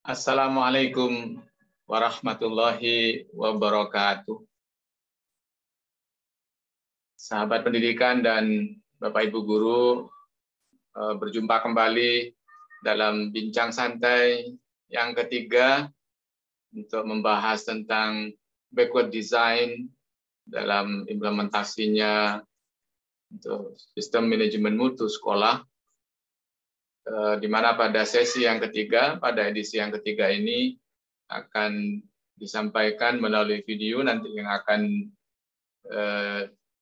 Assalamualaikum warahmatullahi wabarakatuh. Sahabat pendidikan dan Bapak Ibu guru, berjumpa kembali dalam bincang santai yang ketiga untuk membahas tentang backward design dalam implementasinya untuk sistem manajemen mutu sekolah, di mana pada sesi yang ketiga, pada edisi yang ketiga ini akan disampaikan melalui video nanti yang akan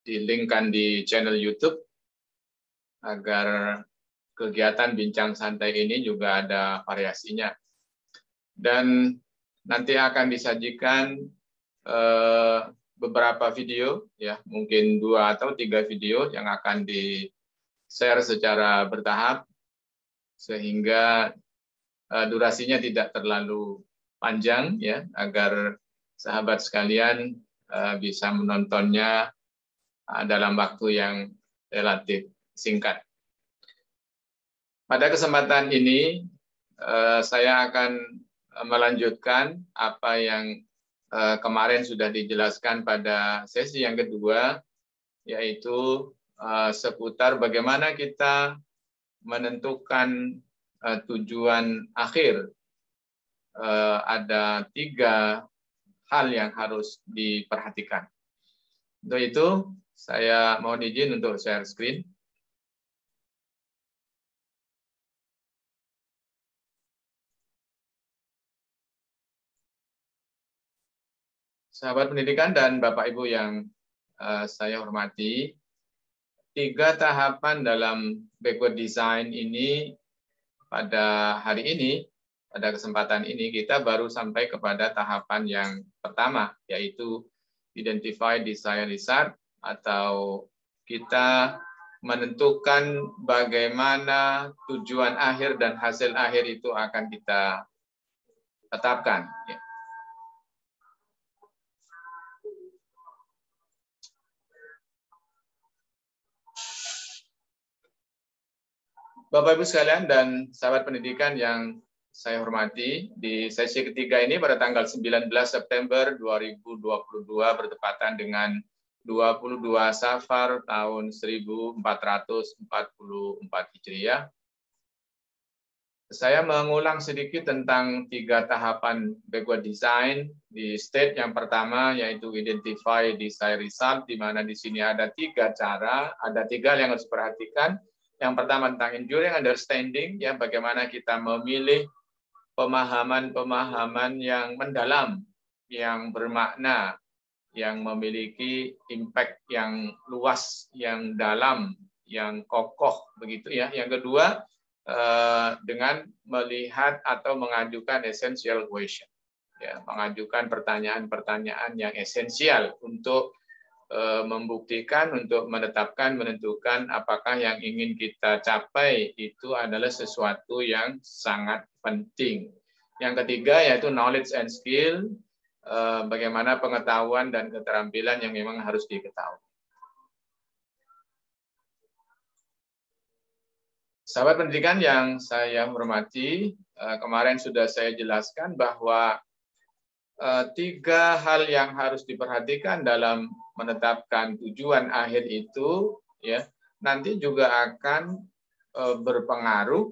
di-linkkan di channel YouTube agar kegiatan bincang santai ini juga ada variasinya. Dan nanti akan disajikan beberapa video, ya mungkin 2 atau 3 video yang akan di-share secara bertahap sehingga durasinya tidak terlalu panjang, ya agar sahabat sekalian bisa menontonnya dalam waktu yang relatif singkat. Pada kesempatan ini saya akan melanjutkan apa yang kemarin sudah dijelaskan pada sesi yang kedua, yaitu seputar bagaimana kita menentukan tujuan akhir. Ada 3 hal yang harus diperhatikan. Untuk itu, saya mohon izin untuk share screen. Sahabat pendidikan dan Bapak Ibu yang saya hormati, 3 tahapan dalam backward design ini pada hari ini, pada kesempatan ini kita baru sampai kepada tahapan yang pertama, yaitu identify desired result, atau kita menentukan bagaimana tujuan akhir dan hasil akhir itu akan kita tetapkan. Bapak Ibu sekalian dan sahabat pendidikan yang saya hormati, di sesi ketiga ini pada tanggal 19 September 2022 bertepatan dengan 22 Safar tahun 1444 Hijriah. Saya mengulang sedikit tentang 3 tahapan backward design. Di stage yang pertama yaitu identify desired result, di mana di sini ada 3 cara, ada 3 hal yang harus diperhatikan. Yang pertama tentang enduring understanding, ya bagaimana kita memilih pemahaman-pemahaman yang mendalam, yang bermakna, yang memiliki impact yang luas, yang dalam, yang kokoh begitu ya. Yang kedua, dengan melihat atau mengajukan essential question, ya, mengajukan pertanyaan-pertanyaan yang esensial untuk membuktikan, untuk menetapkan, menentukan apakah yang ingin kita capai itu adalah sesuatu yang sangat penting. Yang ketiga yaitu knowledge and skill, bagaimana pengetahuan dan keterampilan yang memang harus diketahui. Sahabat pendidikan yang saya hormati, kemarin sudah saya jelaskan bahwa 3 hal yang harus diperhatikan dalam menetapkan tujuan akhir itu, ya nanti juga akan berpengaruh,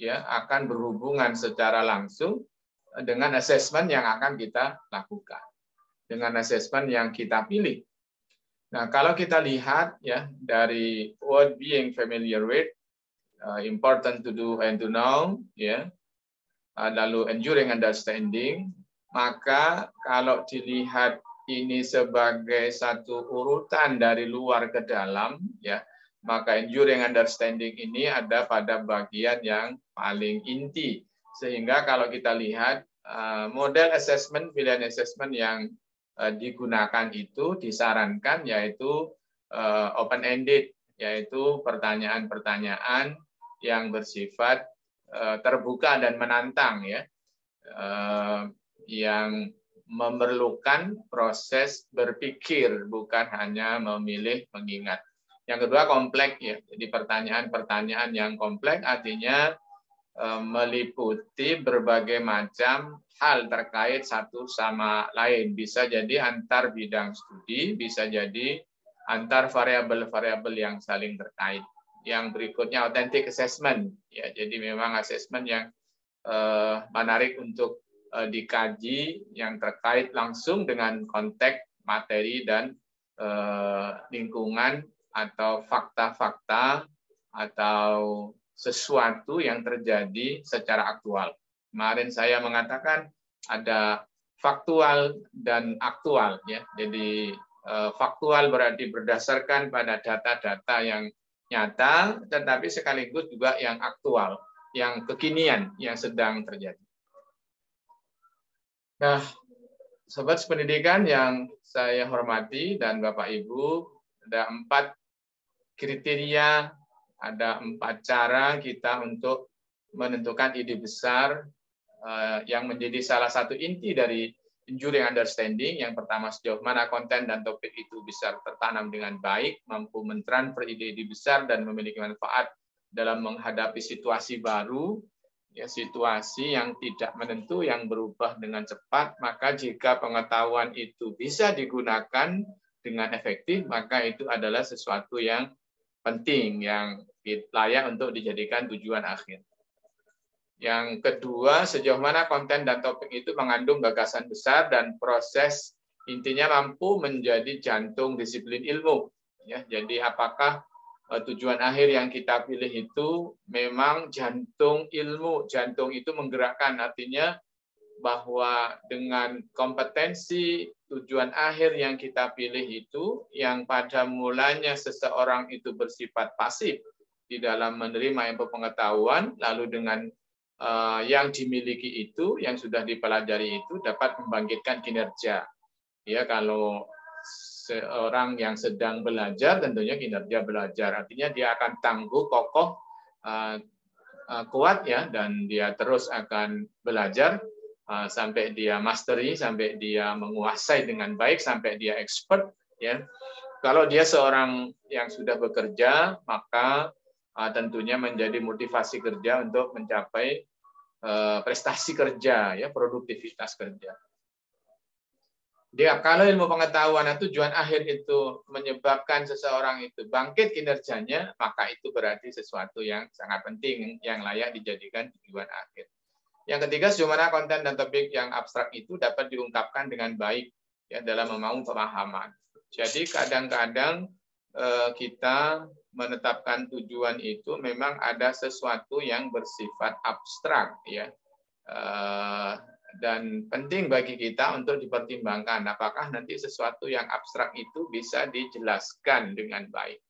ya akan berhubungan secara langsung dengan asesmen yang akan kita lakukan, dengan asesmen yang kita pilih. Nah, kalau kita lihat ya dari what being familiar with, important to do and to know, ya lalu enduring understanding, maka kalau dilihat ini sebagai satu urutan dari luar ke dalam, ya, maka enduring understanding ini ada pada bagian yang paling inti. Sehingga kalau kita lihat model assessment, pilihan assessment yang digunakan itu disarankan yaitu open-ended, yaitu pertanyaan-pertanyaan yang bersifat terbuka dan menantang, ya. Yang memerlukan proses berpikir, bukan hanya memilih mengingat. Yang kedua kompleks, ya. Jadi pertanyaan-pertanyaan yang kompleks artinya meliputi berbagai macam hal terkait satu sama lain. Bisa jadi antar bidang studi, bisa jadi antar variabel-variabel yang saling terkait. Yang berikutnya authentic assessment. Ya, jadi memang assessment yang menarik untuk dikaji yang terkait langsung dengan konteks materi dan lingkungan atau fakta-fakta atau sesuatu yang terjadi secara aktual. Kemarin saya mengatakan ada faktual dan aktual, ya. Jadi faktual berarti berdasarkan pada data-data yang nyata, tetapi sekaligus juga yang aktual, yang kekinian yang sedang terjadi. Nah, sobat pendidikan yang saya hormati dan Bapak Ibu, ada 4 kriteria, ada 4 cara kita untuk menentukan ide besar yang menjadi salah satu inti dari enduring understanding. Yang pertama, sejauh mana konten dan topik itu bisa tertanam dengan baik, mampu mentransfer ide-ide besar dan memiliki manfaat dalam menghadapi situasi baru, ya, situasi yang tidak menentu, yang berubah dengan cepat. Maka jika pengetahuan itu bisa digunakan dengan efektif, maka itu adalah sesuatu yang penting, yang layak untuk dijadikan tujuan akhir. Yang kedua, sejauh mana konten dan topik itu mengandung gagasan besar dan proses intinya mampu menjadi jantung disiplin ilmu. Ya, jadi apakah tujuan akhir yang kita pilih itu memang jantung ilmu, jantung itu menggerakkan, artinya bahwa dengan kompetensi tujuan akhir yang kita pilih itu, yang pada mulanya seseorang itu bersifat pasif di dalam menerima info pengetahuan, lalu dengan yang dimiliki itu, yang sudah dipelajari itu dapat membangkitkan kinerja. Ya, kalau seorang yang sedang belajar, tentunya kinerja belajar, artinya dia akan tangguh, kokoh, kuat, ya, dan dia terus akan belajar sampai dia mastery, sampai dia menguasai dengan baik, sampai dia expert. Ya, kalau dia seorang yang sudah bekerja, maka tentunya menjadi motivasi kerja untuk mencapai prestasi kerja, ya, produktivitas kerja. Dia kalau ilmu pengetahuan dan tujuan akhir itu menyebabkan seseorang itu bangkit kinerjanya, maka itu berarti sesuatu yang sangat penting yang layak dijadikan tujuan akhir. Yang ketiga, sejauh mana konten dan topik yang abstrak itu dapat diungkapkan dengan baik, ya, dalam membangun pemahaman. Jadi kadang-kadang kita menetapkan tujuan itu memang ada sesuatu yang bersifat abstrak, ya, dan penting bagi kita untuk dipertimbangkan apakah nanti sesuatu yang abstrak itu bisa dijelaskan dengan baik.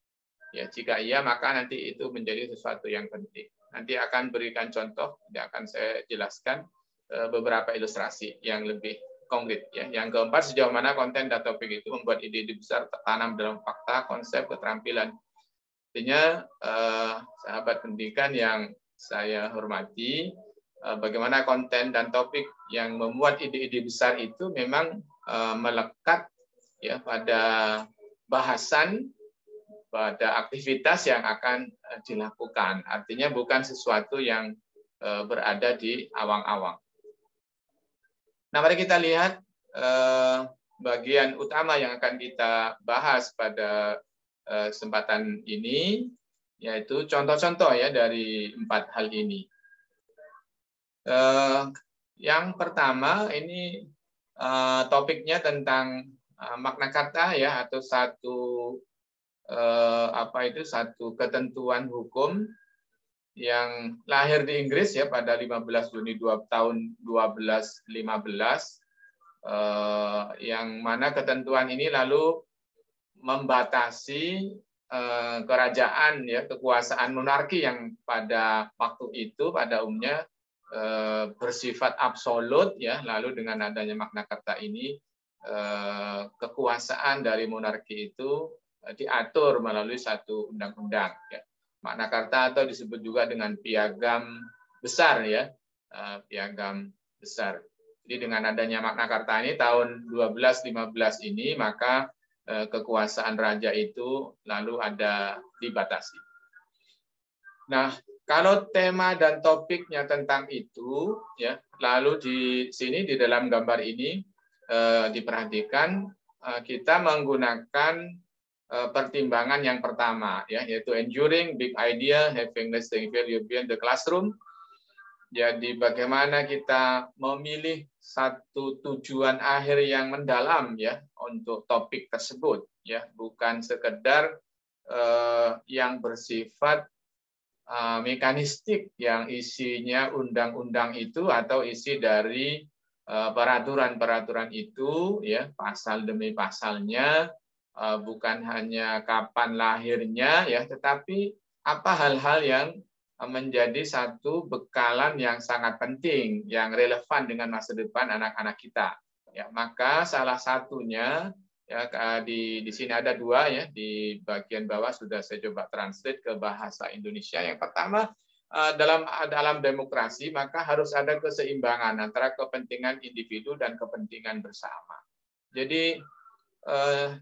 Ya, jika iya, maka nanti itu menjadi sesuatu yang penting. Nanti akan berikan contoh, yang akan saya jelaskan beberapa ilustrasi yang lebih konkret. Ya. Yang keempat, sejauh mana konten dan topik itu membuat ide-ide besar tertanam dalam fakta, konsep, keterampilan. Artinya, sahabat pendidikan yang saya hormati, bagaimana konten dan topik yang memuat ide-ide besar itu memang melekat, ya, pada bahasan, pada aktivitas yang akan dilakukan. Artinya bukan sesuatu yang berada di awang-awang. Nah, mari kita lihat bagian utama yang akan kita bahas pada kesempatan ini, yaitu contoh-contoh, ya, dari 4 hal ini. Yang pertama ini topiknya tentang makna kata, ya, atau satu ketentuan hukum yang lahir di Inggris, ya, pada 15 Juni tahun 1215, yang mana ketentuan ini lalu membatasi kerajaan, ya, kekuasaan monarki yang pada waktu itu pada umumnya bersifat absolut, ya, lalu dengan adanya Magna Carta ini kekuasaan dari monarki itu diatur melalui satu undang-undang, ya. Magna Carta atau disebut juga dengan piagam besar, ya, piagam besar. Jadi dengan adanya Magna Carta ini tahun 1215 ini, maka kekuasaan raja itu lalu ada dibatasi. Nah, Kalau tema dan topiknya tentang itu, ya, lalu di sini di dalam gambar ini diperhatikan kita menggunakan pertimbangan yang pertama, ya, yaitu enduring big idea, having lasting value beyond the classroom. Jadi bagaimana kita memilih satu tujuan akhir yang mendalam, ya, untuk topik tersebut, ya, bukan sekedar yang bersifat mekanistik yang isinya undang-undang itu atau isi dari peraturan-peraturan itu, ya, pasal demi pasalnya, bukan hanya kapan lahirnya, ya, tetapi apa hal-hal yang menjadi satu bekalan yang sangat penting yang relevan dengan masa depan anak-anak kita. Ya, maka salah satunya, ya, di sini ada dua, ya, di bagian bawah sudah saya coba translate ke bahasa Indonesia. Yang pertama, dalam demokrasi maka harus ada keseimbangan antara kepentingan individu dan kepentingan bersama. Jadi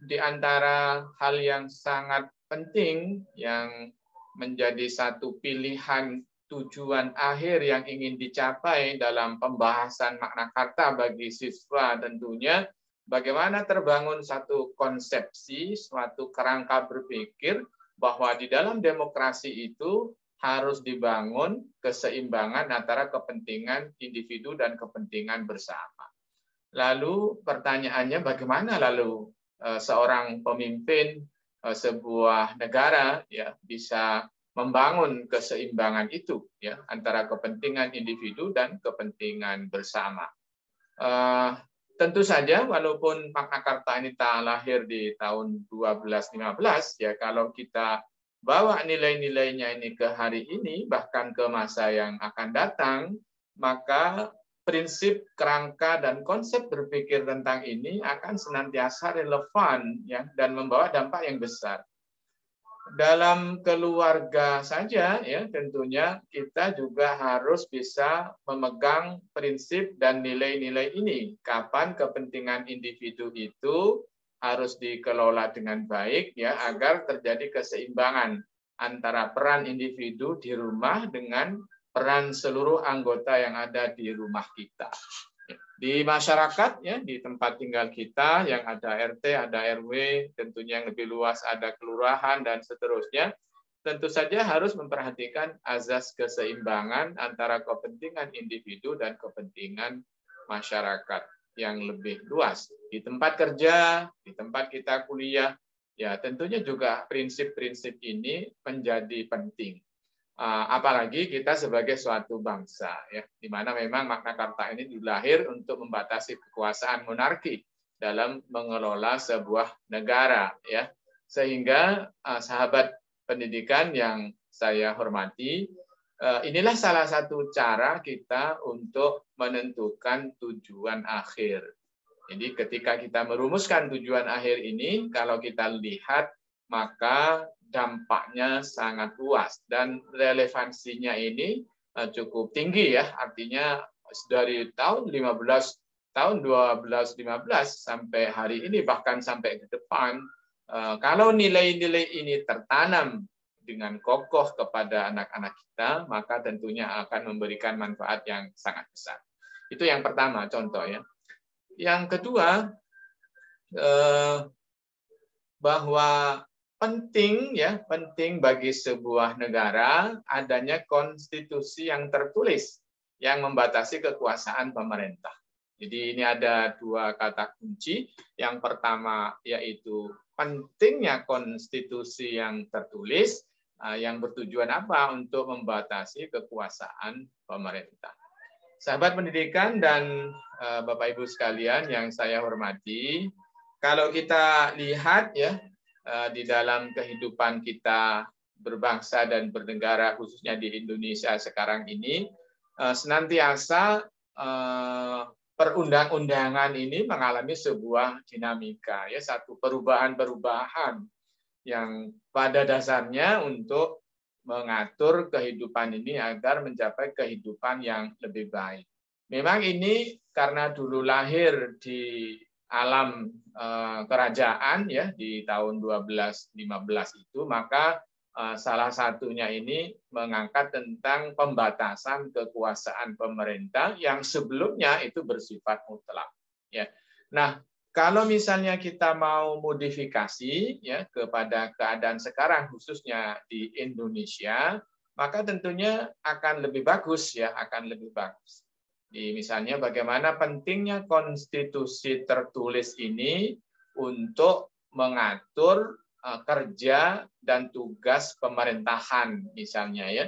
di antara hal yang sangat penting yang menjadi satu pilihan tujuan akhir yang ingin dicapai dalam pembahasan makna kata bagi siswa tentunya bagaimana terbangun satu konsepsi, suatu kerangka berpikir bahwa di dalam demokrasi itu harus dibangun keseimbangan antara kepentingan individu dan kepentingan bersama. Lalu pertanyaannya bagaimana lalu seorang pemimpin sebuah negara, ya, bisa membangun keseimbangan itu, ya, antara kepentingan individu dan kepentingan bersama. Tentu saja walaupun Magna Carta ini lahir di tahun 1215, ya, kalau kita bawa nilai-nilainya ini ke hari ini bahkan ke masa yang akan datang, maka prinsip, kerangka, dan konsep berpikir tentang ini akan senantiasa relevan, ya, dan membawa dampak yang besar. Dalam keluarga saja, ya, tentunya kita juga harus bisa memegang prinsip dan nilai-nilai ini. Kapan kepentingan individu itu harus dikelola dengan baik, ya, agar terjadi keseimbangan antara peran individu di rumah dengan peran seluruh anggota yang ada di rumah kita. Di masyarakat, ya, di tempat tinggal kita yang ada RT, ada RW, tentunya yang lebih luas ada kelurahan dan seterusnya, tentu saja harus memperhatikan azas keseimbangan antara kepentingan individu dan kepentingan masyarakat yang lebih luas. Di tempat kerja, di tempat kita kuliah, ya, tentunya juga prinsip-prinsip ini menjadi penting. Apalagi kita sebagai suatu bangsa, ya, di mana memang Magna Carta ini dilahir untuk membatasi kekuasaan monarki dalam mengelola sebuah negara, ya, sehingga sahabat pendidikan yang saya hormati, inilah salah satu cara kita untuk menentukan tujuan akhir. Jadi ketika kita merumuskan tujuan akhir ini, kalau kita lihat maka dampaknya sangat luas dan relevansinya ini cukup tinggi, ya, artinya dari tahun 1215 sampai hari ini bahkan sampai ke depan, kalau nilai-nilai ini tertanam dengan kokoh kepada anak-anak kita, maka tentunya akan memberikan manfaat yang sangat besar. Itu yang pertama, contoh, ya. Yang kedua, bahwa penting, ya, penting bagi sebuah negara adanya konstitusi yang tertulis yang membatasi kekuasaan pemerintah. Jadi ini ada dua kata kunci. Yang pertama yaitu pentingnya konstitusi yang tertulis yang bertujuan apa? Untuk membatasi kekuasaan pemerintah. Sahabat pendidikan dan Bapak Ibu sekalian yang saya hormati, kalau kita lihat, ya, di dalam kehidupan kita berbangsa dan bernegara khususnya di Indonesia sekarang ini, senantiasa perundang-undangan ini mengalami sebuah dinamika, ya, satu perubahan-perubahan yang pada dasarnya untuk mengatur kehidupan ini agar mencapai kehidupan yang lebih baik. Memang ini karena dulu lahir di alam kerajaan, ya, di tahun 1215 itu, maka salah satunya ini mengangkat tentang pembatasan kekuasaan pemerintah yang sebelumnya itu bersifat mutlak. Ya. Nah, kalau misalnya kita mau modifikasi ya kepada keadaan sekarang khususnya di Indonesia, maka tentunya akan lebih bagus ya, akan lebih bagus. Misalnya bagaimana pentingnya konstitusi tertulis ini untuk mengatur kerja dan tugas pemerintahan misalnya ya.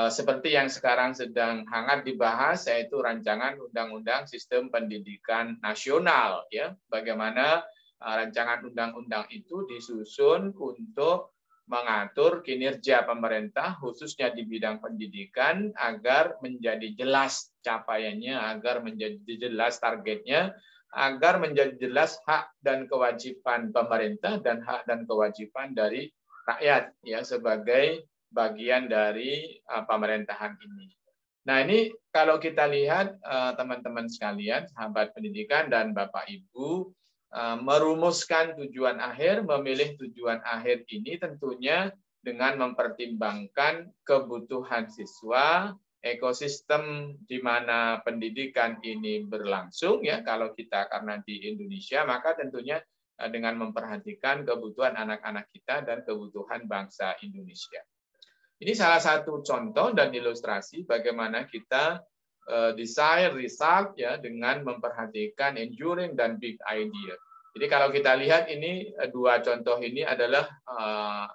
Seperti yang sekarang sedang hangat dibahas yaitu rancangan undang-undang sistem pendidikan nasional ya. Bagaimana rancangan undang-undang itu disusun untuk mengatur kinerja pemerintah khususnya di bidang pendidikan agar menjadi jelas capaiannya, agar menjadi jelas targetnya, agar menjadi jelas hak dan kewajiban pemerintah dan hak dan kewajiban dari rakyat ya sebagai bagian dari pemerintahan ini. Nah, ini kalau kita lihat teman-teman sekalian, sahabat pendidikan dan Bapak Ibu, merumuskan tujuan akhir, memilih tujuan akhir ini tentunya dengan mempertimbangkan kebutuhan siswa, ekosistem di mana pendidikan ini berlangsung ya. Kalau kita karena di Indonesia maka tentunya dengan memperhatikan kebutuhan anak-anak kita dan kebutuhan bangsa Indonesia. Ini salah satu contoh dan ilustrasi bagaimana kita desain result ya dengan memperhatikan enduring dan big idea. Jadi kalau kita lihat ini dua contoh ini adalah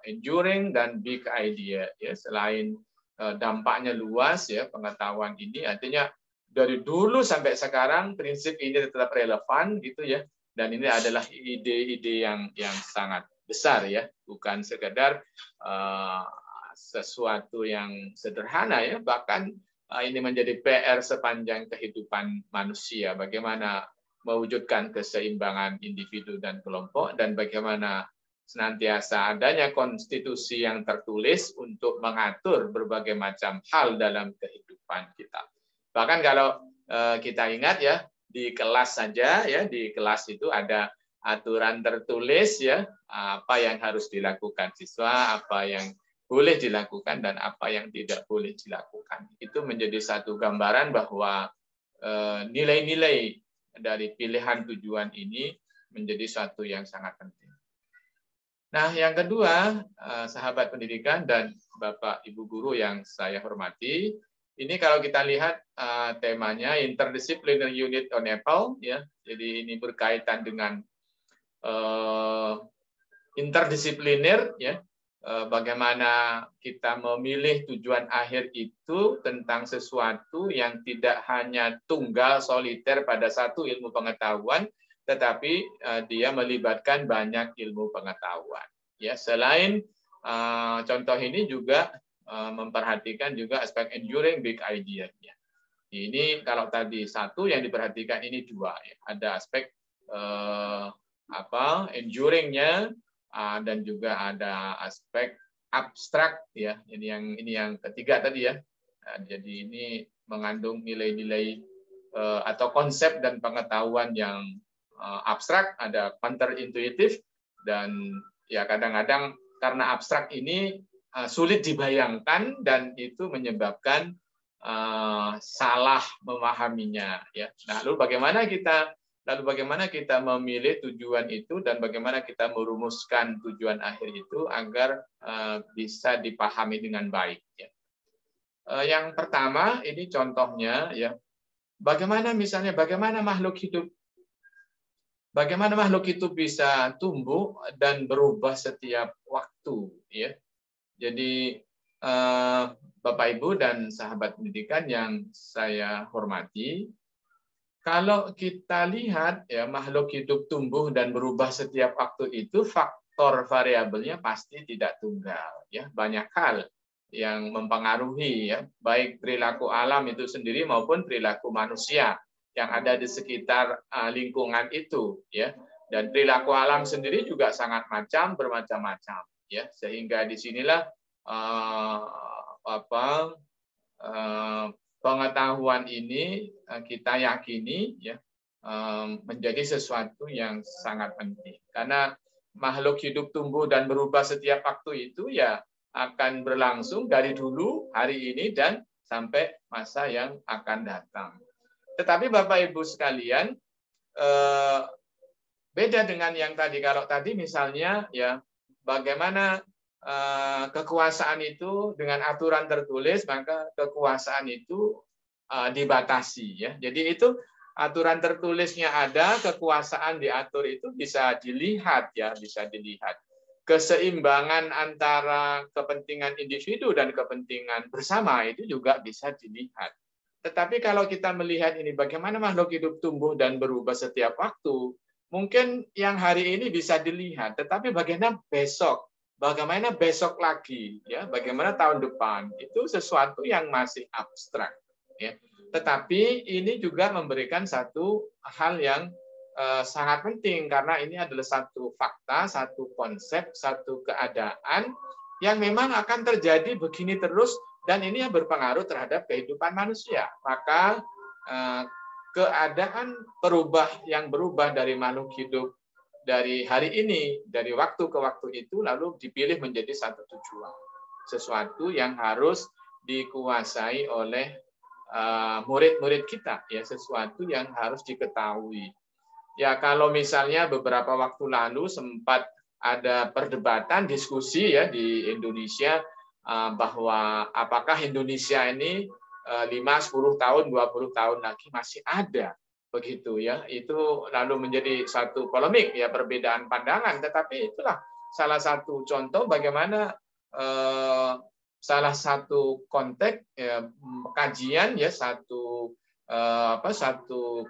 enduring dan big idea ya. Selain dampaknya luas ya pengetahuan ini artinya dari dulu sampai sekarang prinsip ini tetap relevan gitu ya. Dan ini adalah ide-ide yang sangat besar ya, bukan sekedar sesuatu yang sederhana ya, bahkan ini menjadi PR sepanjang kehidupan manusia, bagaimana mewujudkan keseimbangan individu dan kelompok dan bagaimana senantiasa adanya konstitusi yang tertulis untuk mengatur berbagai macam hal dalam kehidupan kita. Bahkan kalau kita ingat ya di kelas saja ya, di kelas itu ada aturan tertulis ya, apa yang harus dilakukan siswa, apa yang boleh dilakukan dan apa yang tidak boleh dilakukan. Itu menjadi satu gambaran bahwa nilai-nilai dari pilihan tujuan ini menjadi suatu yang sangat penting. Nah, yang kedua, sahabat pendidikan dan Bapak Ibu guru yang saya hormati, ini kalau kita lihat temanya Interdisciplinary Unit on Apple ya. Jadi ini berkaitan dengan interdisipliner ya. Bagaimana kita memilih tujuan akhir itu tentang sesuatu yang tidak hanya tunggal soliter pada satu ilmu pengetahuan, tetapi dia melibatkan banyak ilmu pengetahuan. Ya, selain contoh ini juga memperhatikan juga aspek enduring big idea. Ini kalau tadi satu yang diperhatikan ini dua. Ya. Ada aspek enduringnya dan juga ada aspek abstrak ya. Ini yang ketiga tadi ya. Jadi ini mengandung nilai-nilai atau konsep dan pengetahuan yang abstrak, ada counterintuitif dan ya kadang-kadang karena abstrak ini sulit dibayangkan dan itu menyebabkan salah memahaminya ya. Nah, lalu bagaimana kita memilih tujuan itu dan bagaimana kita merumuskan tujuan akhir itu agar bisa dipahami dengan baik ya. Yang pertama ini contohnya ya. Bagaimana makhluk hidup bisa tumbuh dan berubah setiap waktu ya. Jadi Bapak Ibu dan sahabat pendidikan yang saya hormati, kalau kita lihat ya makhluk hidup tumbuh dan berubah setiap waktu itu faktor variabelnya pasti tidak tunggal ya, banyak hal yang mempengaruhi ya, baik perilaku alam itu sendiri maupun perilaku manusia yang ada di sekitar lingkungan itu ya. Dan perilaku alam sendiri juga sangat bermacam-macam ya, sehingga disinilah pengetahuan ini kita yakini ya menjadi sesuatu yang sangat penting karena makhluk hidup tumbuh dan berubah setiap waktu itu ya akan berlangsung dari dulu, hari ini, dan sampai masa yang akan datang. Tetapi Bapak Ibu sekalian, beda dengan yang tadi. Kalau tadi misalnya ya bagaimana kekuasaan itu dengan aturan tertulis, maka kekuasaan itu dibatasi ya. Jadi itu aturan tertulisnya ada, kekuasaan diatur itu bisa dilihat ya, bisa dilihat. Keseimbangan antara kepentingan individu dan kepentingan bersama itu juga bisa dilihat. Tetapi kalau kita melihat ini bagaimana makhluk hidup tumbuh dan berubah setiap waktu, mungkin yang hari ini bisa dilihat, tetapi bagaimana besok lagi, ya, bagaimana tahun depan, itu sesuatu yang masih abstrak. Ya. Tetapi ini juga memberikan satu hal yang sangat penting karena ini adalah satu fakta, satu konsep, satu keadaan yang memang akan terjadi begini terus dan ini yang berpengaruh terhadap kehidupan manusia. Maka keadaan yang berubah dari makhluk hidup dari hari ini, dari waktu ke waktu itu lalu dipilih menjadi satu tujuan. Sesuatu yang harus dikuasai oleh murid-murid kita, ya, sesuatu yang harus diketahui. Ya, kalau misalnya beberapa waktu lalu sempat ada perdebatan, diskusi ya di Indonesia bahwa apakah Indonesia ini 5, 10 tahun, 20 tahun lagi masih ada begitu ya. Itu lalu menjadi satu polemik ya, perbedaan pandangan, tetapi itulah salah satu contoh bagaimana salah satu konteks ya, kajian ya satu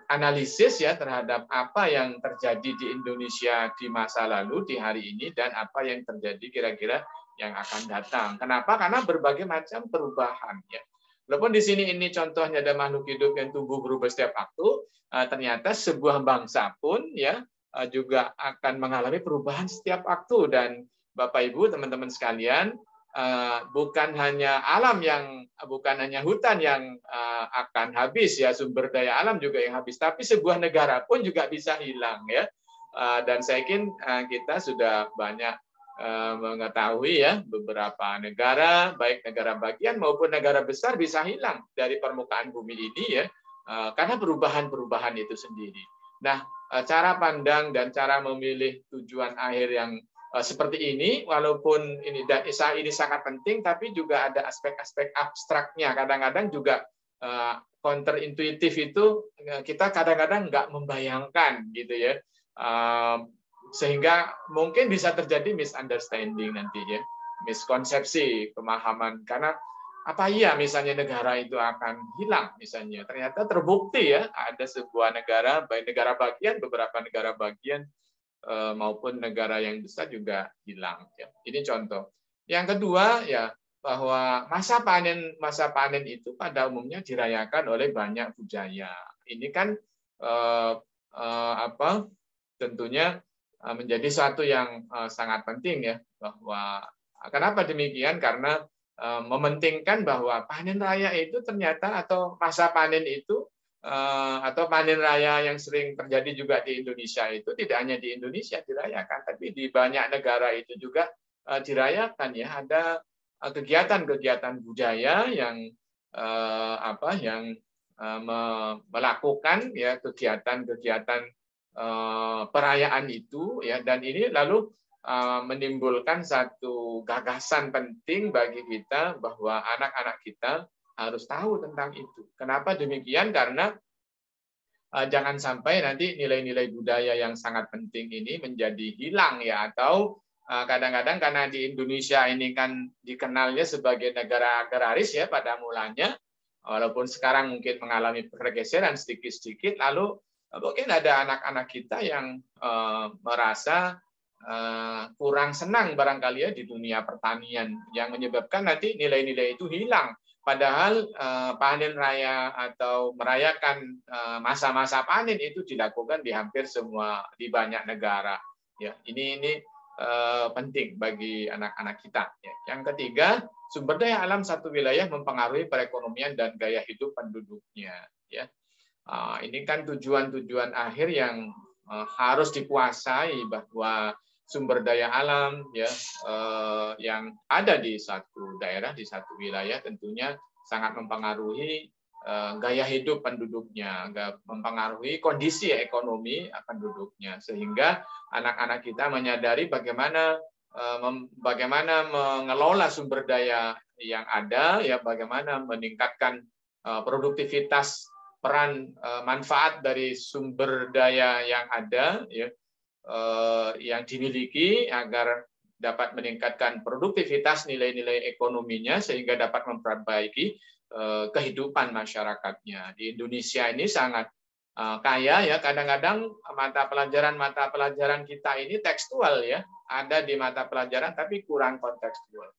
analisis ya terhadap apa yang terjadi di Indonesia di masa lalu, di hari ini, dan apa yang terjadi kira-kira yang akan datang. Kenapa? Karena berbagai macam perubahan. Ya. Walaupun di sini ini contohnya ada makhluk hidup yang tumbuh berubah setiap waktu, ternyata sebuah bangsa pun ya juga akan mengalami perubahan setiap waktu. Dan Bapak Ibu, teman-teman sekalian, bukan hanya hutan yang akan habis ya, sumber daya alam juga yang habis, tapi sebuah negara pun juga bisa hilang ya. Dan saya yakin kita sudah banyak mengetahui ya beberapa negara, baik negara bagian maupun negara besar bisa hilang dari permukaan bumi ini ya, karena perubahan-perubahan itu sendiri. Nah, cara pandang dan cara memilih tujuan akhir yang seperti ini, walaupun ini sangat penting, tapi juga ada aspek-aspek abstraknya. Kadang-kadang juga counterintuitif itu kita kadang-kadang nggak membayangkan gitu ya, sehingga mungkin bisa terjadi misunderstanding nanti ya, miskonsepsi pemahaman karena apa iya misalnya negara itu akan hilang misalnya, ternyata terbukti ya ada sebuah negara, baik negara bagian, beberapa negara bagian maupun negara yang besar juga hilang. Ya. Ini contoh. Yang kedua ya bahwa masa panen itu pada umumnya dirayakan oleh banyak budaya. Ini kan tentunya menjadi satu yang sangat penting ya, bahwa kenapa demikian, karena mementingkan bahwa panen raya itu ternyata atau masa panen itu atau panen raya yang sering terjadi juga di Indonesia itu tidak hanya di Indonesia dirayakan, tapi di banyak negara itu juga dirayakan ya. Ada kegiatan-kegiatan budaya yang melakukan ya kegiatan-kegiatan perayaan itu ya, dan ini lalu menimbulkan satu gagasan penting bagi kita bahwa anak-anak kita harus tahu tentang itu. Kenapa demikian? Karena jangan sampai nanti nilai-nilai budaya yang sangat penting ini menjadi hilang ya, atau kadang-kadang karena di Indonesia ini kan dikenalnya sebagai negara agraris ya pada mulanya, walaupun sekarang mungkin mengalami pergeseran sedikit-sedikit, lalu mungkin ada anak-anak kita yang merasa kurang senang barangkali ya di dunia pertanian, yang menyebabkan nanti nilai-nilai itu hilang. Padahal panen raya atau merayakan masa-masa panen itu dilakukan di hampir semua, di banyak negara. Ya, ini penting bagi anak-anak kita. Ya. Yang ketiga, sumber daya alam satu wilayah mempengaruhi perekonomian dan gaya hidup penduduknya. Ya. Ini kan tujuan-tujuan akhir yang harus dikuasai, bahwa sumber daya alam ya yang ada di satu daerah, di satu wilayah tentunya sangat mempengaruhi gaya hidup penduduknya, mempengaruhi kondisi ekonomi penduduknya, sehingga anak-anak kita menyadari bagaimana mengelola sumber daya yang ada, ya bagaimana meningkatkan produktivitas, peran manfaat dari sumber daya yang ada, ya yang dimiliki agar dapat meningkatkan produktivitas nilai-nilai ekonominya sehingga dapat memperbaiki kehidupan masyarakatnya. Di Indonesia ini sangat kaya ya, kadang-kadang mata pelajaran kita ini tekstual ya, ada di mata pelajaran tapi kurang kontekstual.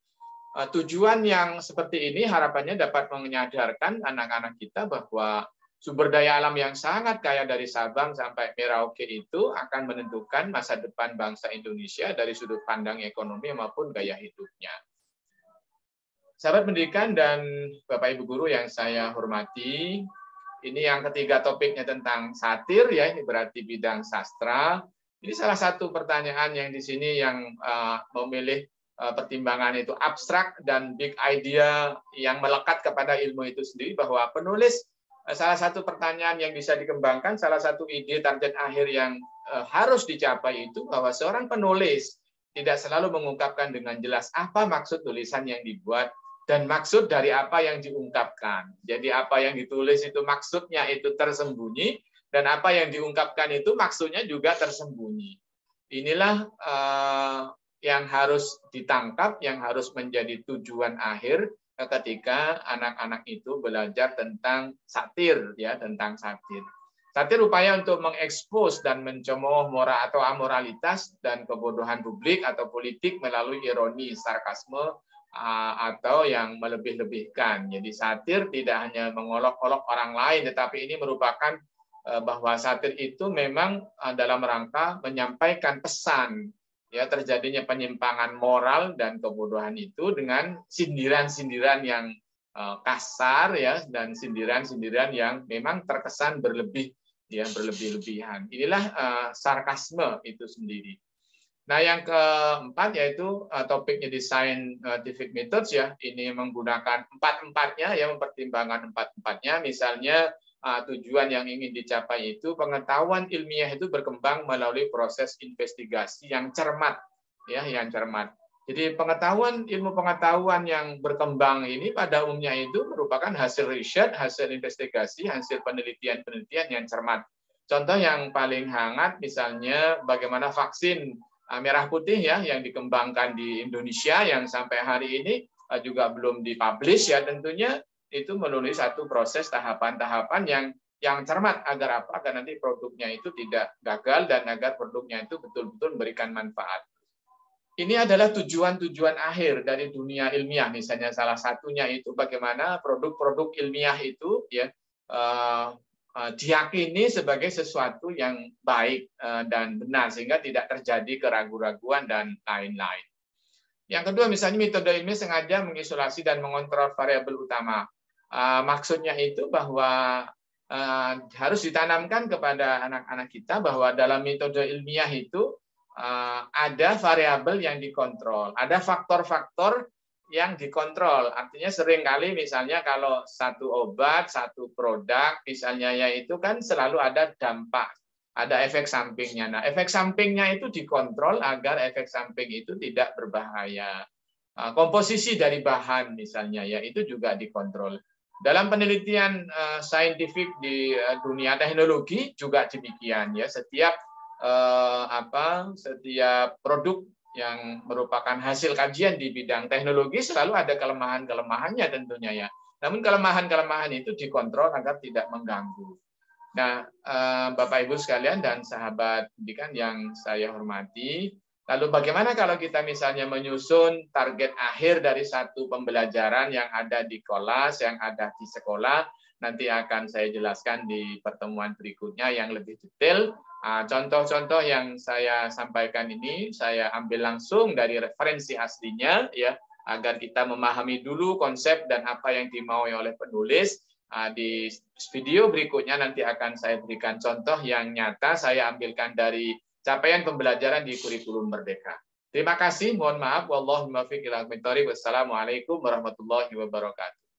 Tujuan yang seperti ini harapannya dapat menyadarkan anak-anak kita bahwa sumber daya alam yang sangat kaya dari Sabang sampai Merauke itu akan menentukan masa depan bangsa Indonesia dari sudut pandang ekonomi maupun gaya hidupnya. Sahabat pendidikan dan Bapak Ibu guru yang saya hormati, ini yang ketiga topiknya tentang satir ya, ini berarti bidang sastra. Ini salah satu pertanyaan yang di sini yang memilih pertimbangan itu abstrak dan big idea yang melekat kepada ilmu itu sendiri, bahwa penulis salah satu pertanyaan yang bisa dikembangkan, salah satu ide target akhir yang harus dicapai itu bahwa seorang penulis tidak selalu mengungkapkan dengan jelas apa maksud tulisan yang dibuat dan maksud dari apa yang diungkapkan. Jadi apa yang ditulis itu maksudnya itu tersembunyi, dan apa yang diungkapkan itu maksudnya juga tersembunyi. Inilah yang harus ditangkap, yang harus menjadi tujuan akhir ketika anak-anak itu belajar tentang satir, ya, tentang satir. Satir upaya untuk mengekspos dan mencemooh moral atau amoralitas dan kebodohan publik atau politik melalui ironi, sarkasme, atau yang melebih-lebihkan. Jadi satir tidak hanya mengolok-olok orang lain, tetapi ini merupakan bahwa satir itu memang dalam rangka menyampaikan pesan, ya, terjadinya penyimpangan moral dan kebodohan itu dengan sindiran-sindiran yang kasar, ya, dan sindiran-sindiran yang memang terkesan berlebih, ya, berlebih-lebihan. Inilah sarkasme itu sendiri. Nah, yang keempat yaitu topiknya design scientific methods, ya. Ini menggunakan empat-empatnya, ya, mempertimbangkan empat-empatnya. Misalnya tujuan yang ingin dicapai itu pengetahuan ilmiah itu berkembang melalui proses investigasi yang cermat, ya, yang cermat. Jadi ilmu pengetahuan yang berkembang ini pada umumnya itu merupakan hasil riset, hasil investigasi, hasil penelitian-penelitian yang cermat. Contoh yang paling hangat misalnya bagaimana vaksin merah putih, ya, yang dikembangkan di Indonesia yang sampai hari ini juga belum dipublish, ya, tentunya itu melalui satu proses tahapan-tahapan yang cermat agar apa? Agar nanti produknya itu tidak gagal dan agar produknya itu betul-betul memberikan manfaat. Ini adalah tujuan-tujuan akhir dari dunia ilmiah. Misalnya salah satunya itu bagaimana produk-produk ilmiah itu, ya, diyakini sebagai sesuatu yang baik dan benar sehingga tidak terjadi keraguan-raguan dan lain-lain. Yang kedua, misalnya metode ilmiah sengaja mengisolasi dan mengontrol variabel utama. Maksudnya itu bahwa harus ditanamkan kepada anak-anak kita bahwa dalam metode ilmiah itu ada variabel yang dikontrol, ada faktor-faktor yang dikontrol. Artinya seringkali misalnya kalau satu obat, satu produk misalnya, ya, itu kan selalu ada dampak, ada efek sampingnya. Nah, efek sampingnya itu dikontrol agar efek samping itu tidak berbahaya. Komposisi dari bahan misalnya, ya, itu juga dikontrol. Dalam penelitian saintifik di dunia teknologi juga demikian, ya. Setiap produk yang merupakan hasil kajian di bidang teknologi selalu ada kelemahan-kelemahannya tentunya, ya. Namun kelemahan-kelemahan itu dikontrol agar tidak mengganggu. Nah, Bapak Ibu sekalian dan sahabat pendidikan yang saya hormati, lalu bagaimana kalau kita misalnya menyusun target akhir dari satu pembelajaran yang ada di kelas, yang ada di sekolah? Nanti akan saya jelaskan di pertemuan berikutnya yang lebih detail. Contoh-contoh yang saya sampaikan ini saya ambil langsung dari referensi aslinya, ya, agar kita memahami dulu konsep dan apa yang dimaui oleh penulis. Di video berikutnya nanti akan saya berikan contoh yang nyata saya ambilkan dari capaian pembelajaran di kurikulum Merdeka. Terima kasih, mohon maaf. Wallahul muwaffiq ila aqwamit thoriq. Wassalamualaikum warahmatullahi wabarakatuh.